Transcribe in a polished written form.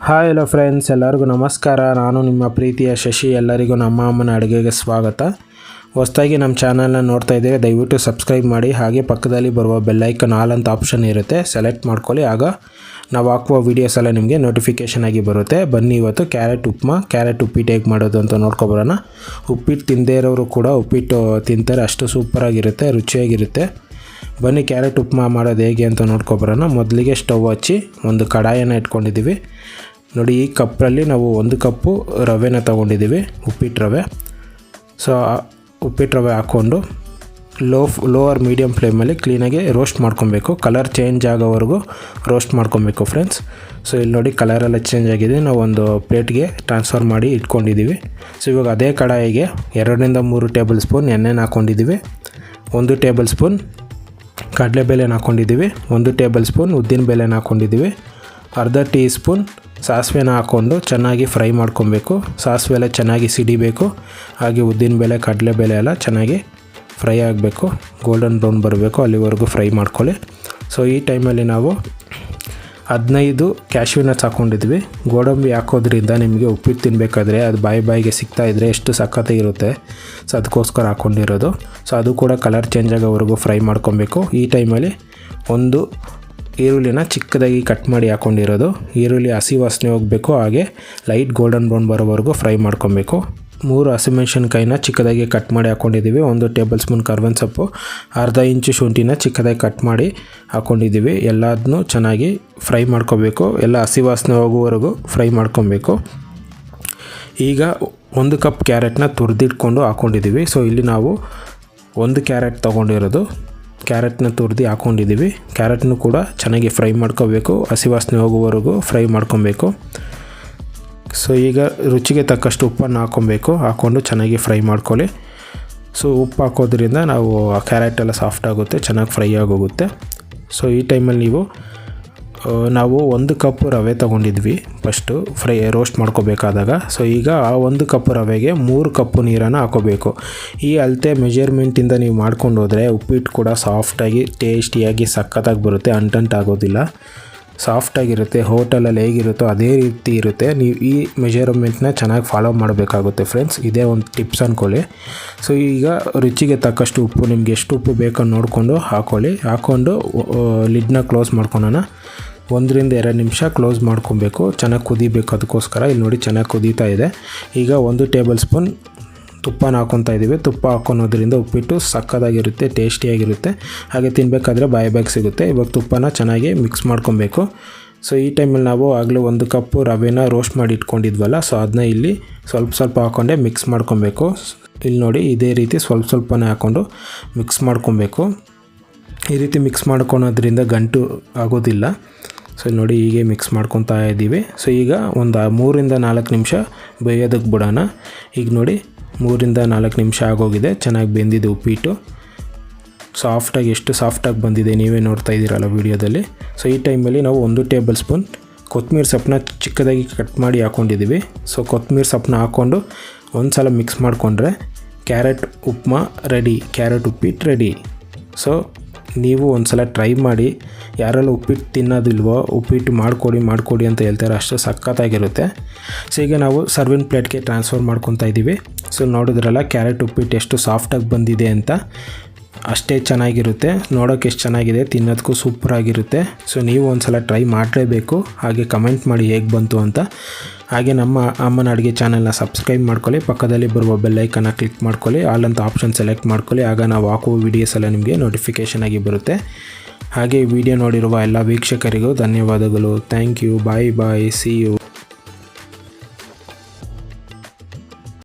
Hi hello friends, ಎಲ್ಲರಿಗೂ ನಮಸ್ಕಾರ. ನಾನು ನಿಮ್ಮ ಪ್ರೀತಿಯ ಶಶಿ. ಎಲ್ಲರಿಗೂ ನಮ್ಮ ಅಮ್ಮನ ಅಡುಗೆಗೆ ಸ್ವಾಗತ. ಹೊಸದಾಗಿ ನಮ್ಮ ಚಾನಲ್ನ ನೋಡ್ತಾ ಇದ್ದೀರಿ, ದಯವಿಟ್ಟು ಸಬ್ಸ್ಕ್ರೈಬ್ ಮಾಡಿ. ಹಾಗೆ ಪಕ್ಕದಲ್ಲಿ ಬರುವ ಬೆಲ್ಲೈಕನ್ ಆಲ್ ಅಂತ ಆಪ್ಷನ್ ಇರುತ್ತೆ, ಸೆಲೆಕ್ಟ್ ಮಾಡ್ಕೊಳ್ಳಿ. ಆಗ ನಾವು ಹಾಕುವ ವೀಡಿಯೋಸ್ ಎಲ್ಲ ನಿಮಗೆ ನೋಟಿಫಿಕೇಷನ್ ಆಗಿ ಬರುತ್ತೆ. ಬನ್ನಿ ಇವತ್ತು ಕ್ಯಾರೆಟ್ ಉಪ್ಪಿಟ್ಟು ಹೇಗೆ ಮಾಡೋದು ಅಂತ ನೋಡ್ಕೊಬರೋಣ. ಉಪ್ಪಿಟ್ಟು ತಿಂದೇ ಇರೋರು ಕೂಡ ಉಪ್ಪಿಟ್ಟು ತಿಂತಾರೆ, ಅಷ್ಟು ಸೂಪರಾಗಿರುತ್ತೆ, ರುಚಿಯಾಗಿರುತ್ತೆ. ಬನ್ನಿ ಕ್ಯಾರೆಟ್ ಉಪ್ಮಾ ಮಾಡೋದು ಹೇಗೆ ಅಂತ ನೋಡ್ಕೊಬರೋಣ. ಮೊದಲಿಗೆ ಸ್ಟವ್ ಹಚ್ಚಿ ಒಂದು ಕಡಾಯನ್ನು ಇಟ್ಕೊಂಡಿದ್ದೀವಿ. ನೋಡಿ, ಈ ಕಪ್ಪಲ್ಲಿ ನಾವು 1 ಕಪ್ಪು ರವೆನ ತೊಗೊಂಡಿದ್ದೀವಿ, ಉಪ್ಪಿಟ್ಟು ರವೆ. ಸೊ ಉಪ್ಪಿಟ್ಟು ರವೆ ಹಾಕ್ಕೊಂಡು ಲೋವರ್ ಮೀಡಿಯಮ್ ಫ್ಲೇಮಲ್ಲಿ ಕ್ಲೀನಾಗಿ ರೋಸ್ಟ್ ಮಾಡ್ಕೊಬೇಕು. ಕಲರ್ ಚೇಂಜ್ ಆಗೋವರೆಗೂ ರೋಸ್ಟ್ ಮಾಡ್ಕೊಬೇಕು ಫ್ರೆಂಡ್ಸ್. ಸೊ ಇಲ್ಲಿ ನೋಡಿ, ಕಲರೆಲ್ಲ ಚೇಂಜ್ ಆಗಿದೆ. ನಾವು ಒಂದು ಪ್ಲೇಟ್ಗೆ ಟ್ರಾನ್ಸ್ಫರ್ ಮಾಡಿ ಇಟ್ಕೊಂಡಿದ್ದೀವಿ. ಸೊ ಇವಾಗ ಅದೇ ಕಡಾಯಿಗೆ 2-3 ಟೇಬಲ್ ಸ್ಪೂನ್ ಎಣ್ಣೆನ ಹಾಕ್ಕೊಂಡಿದ್ದೀವಿ. 1 ಟೇಬಲ್ ಸ್ಪೂನ್ ಕಡಲೆಬೇಳೆನ ಹಾಕ್ಕೊಂಡಿದ್ದೀವಿ. 1 ಟೇಬಲ್ ಸ್ಪೂನ್ ಉದ್ದಿನಬೇಳೆನ ಹಾಕ್ಕೊಂಡಿದ್ದೀವಿ. ಅರ್ಧ ಟೀ ಸ್ಪೂನ್ ಸಾಸಿವೆನ ಹಾಕ್ಕೊಂಡು ಚೆನ್ನಾಗಿ ಫ್ರೈ ಮಾಡ್ಕೊಬೇಕು. ಸಾಸಿವೆ ಎಲ್ಲ ಚೆನ್ನಾಗಿ ಸಿಡಿಬೇಕು. ಹಾಗೆ ಉದ್ದಿನಬೇಳೆ ಕಡಲೆಬೇಳೆ ಎಲ್ಲ ಚೆನ್ನಾಗಿ ಫ್ರೈ ಆಗಬೇಕು, ಗೋಲ್ಡನ್ ಬ್ರೌನ್ ಬರಬೇಕು, ಅಲ್ಲಿವರೆಗೂ ಫ್ರೈ ಮಾಡ್ಕೊಳ್ಳಿ. ಸೊ ಈ ಟೈಮಲ್ಲಿ ನಾವು 15 ಕ್ಯಾಶ್ಯೂ ನಟ್ಸ್ ಹಾಕ್ಕೊಂಡಿದ್ವಿ. ಗೋಡಂಬಿ ಹಾಕೋದ್ರಿಂದ ನಿಮಗೆ ಉಪ್ಪಿಟ್ಟು ತಿನ್ನಬೇಕಾದ್ರೆ ಅದು ಬಾಯಿಗೆ ಸಿಗ್ತಾಯಿದ್ರೆ ಎಷ್ಟು ಸಖತ್ತಾಗಿರುತ್ತೆ. ಸೊ ಅದಕ್ಕೋಸ್ಕರ ಹಾಕ್ಕೊಂಡಿರೋದು. ಸೊ ಅದು ಕೂಡ ಕಲರ್ ಚೇಂಜ್ ಆಗೋವರೆಗೂ ಫ್ರೈ ಮಾಡ್ಕೊಬೇಕು. ಈ ಟೈಮಲ್ಲಿ ಒಂದು ಈರುಳ್ಳಿನ ಚಿಕ್ಕದಾಗಿ ಕಟ್ ಮಾಡಿ ಹಾಕ್ಕೊಂಡಿರೋದು. ಈರುಳ್ಳಿ ಹಸಿ ವಾಸನೆ ಹೋಗಬೇಕು, ಹಾಗೆ ಲೈಟ್ ಗೋಲ್ಡನ್ ಬ್ರೌನ್ ಬರೋವರೆಗೂ ಫ್ರೈ ಮಾಡ್ಕೊಬೇಕು. 3 ಹಸಿಮೆಣಸಿನ್ಕಾಯಿನ ಚಿಕ್ಕದಾಗಿ ಕಟ್ ಮಾಡಿ ಹಾಕ್ಕೊಂಡಿದ್ದೀವಿ. 1 ಟೇಬಲ್ ಸ್ಪೂನ್ ಕರ್ಬೇವಿನ ಸೊಪ್ಪು, ಅರ್ಧ ಇಂಚು ಶುಂಠಿನ ಚಿಕ್ಕದಾಗಿ ಕಟ್ ಮಾಡಿ ಹಾಕ್ಕೊಂಡಿದ್ದೀವಿ. ಎಲ್ಲದನ್ನೂ ಚೆನ್ನಾಗಿ ಫ್ರೈ ಮಾಡ್ಕೊಬೇಕು. ಎಲ್ಲ ಹಸಿ ವಾಸನೆ ಹೋಗುವವರೆಗೂ ಫ್ರೈ ಮಾಡ್ಕೊಬೇಕು. ಈಗ 1 ಕಪ್ ಕ್ಯಾರೆಟ್ನ ತುರಿದಿಟ್ಕೊಂಡು ಹಾಕ್ಕೊಂಡಿದ್ದೀವಿ. ಸೊ ಇಲ್ಲಿ ನಾವು 1 ಕ್ಯಾರೆಟ್ ತೊಗೊಂಡಿರೋದು, ಕ್ಯಾರೆಟ್ನ ತುರಿದು ಹಾಕ್ಕೊಂಡಿದ್ದೀವಿ. ಕ್ಯಾರೆಟ್ನು ಕೂಡ ಚೆನ್ನಾಗಿ ಫ್ರೈ ಮಾಡ್ಕೋಬೇಕು, ಹಸಿ ವಾಸನೆ ಹೋಗುವವರೆಗೂ ಫ್ರೈ ಮಾಡ್ಕೊಬೇಕು. ಸೊ ಈಗ ರುಚಿಗೆ ತಕ್ಕಷ್ಟು ಉಪ್ಪನ್ನು ಹಾಕ್ಕೊಂಡು ಚೆನ್ನಾಗಿ ಫ್ರೈ ಮಾಡ್ಕೊಳ್ಳಿ. ಸೊ ಉಪ್ಪು ಹಾಕೋದ್ರಿಂದ ನಾವು ಕ್ಯಾರೆಟ್ ಎಲ್ಲ ಸಾಫ್ಟ್ ಆಗುತ್ತೆ, ಚೆನ್ನಾಗಿ ಫ್ರೈ ಆಗೋಗುತ್ತೆ. ಸೊ ಈ ಟೈಮಲ್ಲಿ ನಾವು 1 ಕಪ್ ರವೆ ತೊಗೊಂಡಿದ್ವಿ ಫಸ್ಟು ರೋಸ್ಟ್ ಮಾಡ್ಕೋಬೇಕಾದಾಗ. ಸೊ ಈಗ ಆ 1 ಕಪ್ ರವೆಗೆ 3 ಕಪ್ಪು ನೀರನ್ನು ಹಾಕೋಬೇಕು. ಈ ಅಳತೆ ಮೆಜರ್ಮೆಂಟಿಂದ ನೀವು ಮಾಡ್ಕೊಂಡು ಹೋದರೆ ಉಪ್ಪಿಟ್ಟು ಕೂಡ ಸಾಫ್ಟಾಗಿ ಟೇಸ್ಟಿಯಾಗಿ ಸಖತ್ತಾಗಿ ಬರುತ್ತೆ, ಅಂಟಂಟಾಗೋದಿಲ್ಲ, ಸಾಫ್ಟಾಗಿರುತ್ತೆ. ಹೋಟೆಲಲ್ಲಿ ಹೇಗಿರುತ್ತೋ ಅದೇ ರೀತಿ ಇರುತ್ತೆ. ನೀವು ಈ ಮೆಜರ್ಮೆಂಟ್ನ ಚೆನ್ನಾಗಿ ಫಾಲೋ ಮಾಡಬೇಕಾಗುತ್ತೆ ಫ್ರೆಂಡ್ಸ್. ಇದೇ ಒಂದು ಟಿಪ್ಸ್ ಅಂದ್ಕೊಳ್ಳಿ. ಸೊ ಈಗ ರುಚಿಗೆ ತಕ್ಕಷ್ಟು ಉಪ್ಪು, ನಿಮ್ಗೆ ಎಷ್ಟು ಉಪ್ಪು ಬೇಕೋ ನೋಡಿಕೊಂಡು ಹಾಕ್ಕೊಂಡು ಲಿಡ್ನ ಕ್ಲೋಸ್ ಮಾಡ್ಕೊಳೋಣ. 1-2 ನಿಮಿಷ ಕ್ಲೋಸ್ ಮಾಡ್ಕೊಬೇಕು. ಚೆನ್ನಾಗಿ ಕುದಿಬೇಕು, ಅದಕ್ಕೋಸ್ಕರ. ಇಲ್ಲಿ ನೋಡಿ, ಚೆನ್ನಾಗಿ ಕುದೀತಾ ಇದೆ. ಈಗ 1 ಟೇಬಲ್ ಸ್ಪೂನ್ ತುಪ್ಪನ ಹಾಕ್ಕೊತಾ ಇದ್ದೀವಿ. ತುಪ್ಪ ಹಾಕ್ಕೊಳೋದ್ರಿಂದ ಉಪ್ಪಿಟ್ಟು ಸಕ್ಕತ್ತಾಗಿರುತ್ತೆ, ಟೇಸ್ಟಿಯಾಗಿರುತ್ತೆ. ಹಾಗೆ ತಿನ್ನಬೇಕಾದ್ರೆ ಬಾಯಿಗೆ ಸಿಗುತ್ತೆ. ಇವಾಗ ತುಪ್ಪನ ಚೆನ್ನಾಗಿ ಮಿಕ್ಸ್ ಮಾಡ್ಕೊಬೇಕು. ಸೊ ಈ ಟೈಮಲ್ಲಿ ನಾವು ಆಗಲೇ 1 ಕಪ್ಪು ರವೆನ ರೋಸ್ಟ್ ಮಾಡಿ ಇಟ್ಕೊಂಡಿದ್ವಲ್ಲ, ಸೊ ಅದನ್ನ ಇಲ್ಲಿ ಸ್ವಲ್ಪ ಹಾಕ್ಕೊಂಡೆ ಮಿಕ್ಸ್ ಮಾಡ್ಕೊಬೇಕು. ಇಲ್ಲಿ ನೋಡಿ, ಇದೇ ರೀತಿ ಸ್ವಲ್ಪನೇ ಹಾಕ್ಕೊಂಡು ಮಿಕ್ಸ್ ಮಾಡ್ಕೊಬೇಕು. ಈ ರೀತಿ ಮಿಕ್ಸ್ ಮಾಡ್ಕೊಳೋದ್ರಿಂದ ಗಂಟು ಆಗೋದಿಲ್ಲ. ಸೊ ನೋಡಿ, ಹೀಗೆ ಮಿಕ್ಸ್ ಮಾಡ್ಕೊತಾ ಇದ್ದೀವಿ. ಸೊ ಈಗ ಒಂದು 3-4 ನಿಮಿಷ ಬೇಯೋದಕ್ಕೆ ಬಿಡೋಣ. ಈಗ ನೋಡಿ, 3-4 ನಿಮಿಷ ಆಗೋಗಿದೆ, ಚೆನ್ನಾಗಿ ಬೆಂದಿದೆ ಉಪ್ಪಿಟ್ಟು. ಸಾಫ್ಟಾಗಿ, ಎಷ್ಟು ಸಾಫ್ಟಾಗಿ ಬಂದಿದೆ ನೀವೇ ನೋಡ್ತಾ ಇದ್ದೀರಲ್ಲ ವೀಡಿಯೋದಲ್ಲಿ. ಸೊ ಈ ಟೈಮಲ್ಲಿ ನಾವು 1 ಟೇಬಲ್ ಸ್ಪೂನ್ ಕೊತ್ತಂಬರಿ ಸೊಪ್ಪನ್ನ ಚಿಕ್ಕದಾಗಿ ಕಟ್ ಮಾಡಿ ಹಾಕ್ಕೊಂಡಿದ್ದೀವಿ. ಸೊ ಕೊತ್ತಂಬರಿ ಸೊಪ್ಪನ್ನ ಹಾಕ್ಕೊಂಡು ಒಂದು ಸಲ ಮಿಕ್ಸ್ ಮಾಡಿಕೊಂಡ್ರೆ ಕ್ಯಾರೆಟ್ ಉಪ್ಮಾ ರೆಡಿ, ಕ್ಯಾರೆಟ್ ಉಪ್ಪಿಟ್ಟು ರೆಡಿ. ಸೊ ನೀವು ಒಂದು ಸಲ ಟ್ರೈ ಮಾಡಿ. ಯಾರೆಲ್ಲ ಉಪ್ಪಿಟ್ಟು ತಿನ್ನೋದಿಲ್ವೋ ಉಪ್ಪಿಟ್ಟು ಮಾಡಿಕೊಡಿ ಅಂತ ಹೇಳ್ತಾರೆ, ಅಷ್ಟು ಸಖತ್ತಾಗಿರುತ್ತೆ. ಸೊ ಈಗ ನಾವು ಸರ್ವಿಂಗ್ ಪ್ಲೇಟ್ಗೆ ಟ್ರಾನ್ಸ್ಫರ್ ಮಾಡ್ಕೊತಾ ಇದ್ದೀವಿ. ಸೊ ನೋಡಿದ್ರಲ್ಲ ಕ್ಯಾರೆಟ್ ಉಪ್ಪಿಟ್ಟು ಎಷ್ಟು ಸಾಫ್ಟಾಗಿ ಬಂದಿದೆ ಅಂತ, ಅಷ್ಟೇ ಚೆನ್ನಾಗಿರುತ್ತೆ. ನೋಡೋಕ್ಕೆ ಎಷ್ಟು ಚೆನ್ನಾಗಿದೆ, ತಿನ್ನೋದಕ್ಕೂ ಸೂಪರಾಗಿರುತ್ತೆ. ಸೊ ನೀವು ಒಂದು ಸಲ ಟ್ರೈ ಮಾಡಲೇಬೇಕು. ಹಾಗೆ ಕಮೆಂಟ್ ಮಾಡಿ ಹೇಗೆ ಬಂತು ಅಂತ. ಹಾಗೆ ನಮ್ಮ ಅಮ್ಮನ ಅಡುಗೆ ಚಾನಲ್ನ ಸಬ್ಸ್ಕ್ರೈಬ್ ಮಾಡ್ಕೊಳ್ಳಿ. ಪಕ್ಕದಲ್ಲಿ ಬರುವ ಬೆಲ್ಲೈಕನ್ನ ಕ್ಲಿಕ್ ಮಾಡ್ಕೊಳ್ಳಿ, ಆಲ್ ಅಂತ ಆಪ್ಷನ್ ಸೆಲೆಕ್ಟ್ ಮಾಡ್ಕೊಳ್ಳಿ. ಆಗ ನಾವು ಹಾಕುವ ವೀಡಿಯೋಸ್ ಎಲ್ಲ ನಿಮಗೆ ನೋಟಿಫಿಕೇಷನ್ ಆಗಿ ಬರುತ್ತೆ. ಹಾಗೆ ವಿಡಿಯೋ ನೋಡಿರುವ ಎಲ್ಲ ವೀಕ್ಷಕರಿಗೂ ಧನ್ಯವಾದಗಳು. Thank you. Bye see you.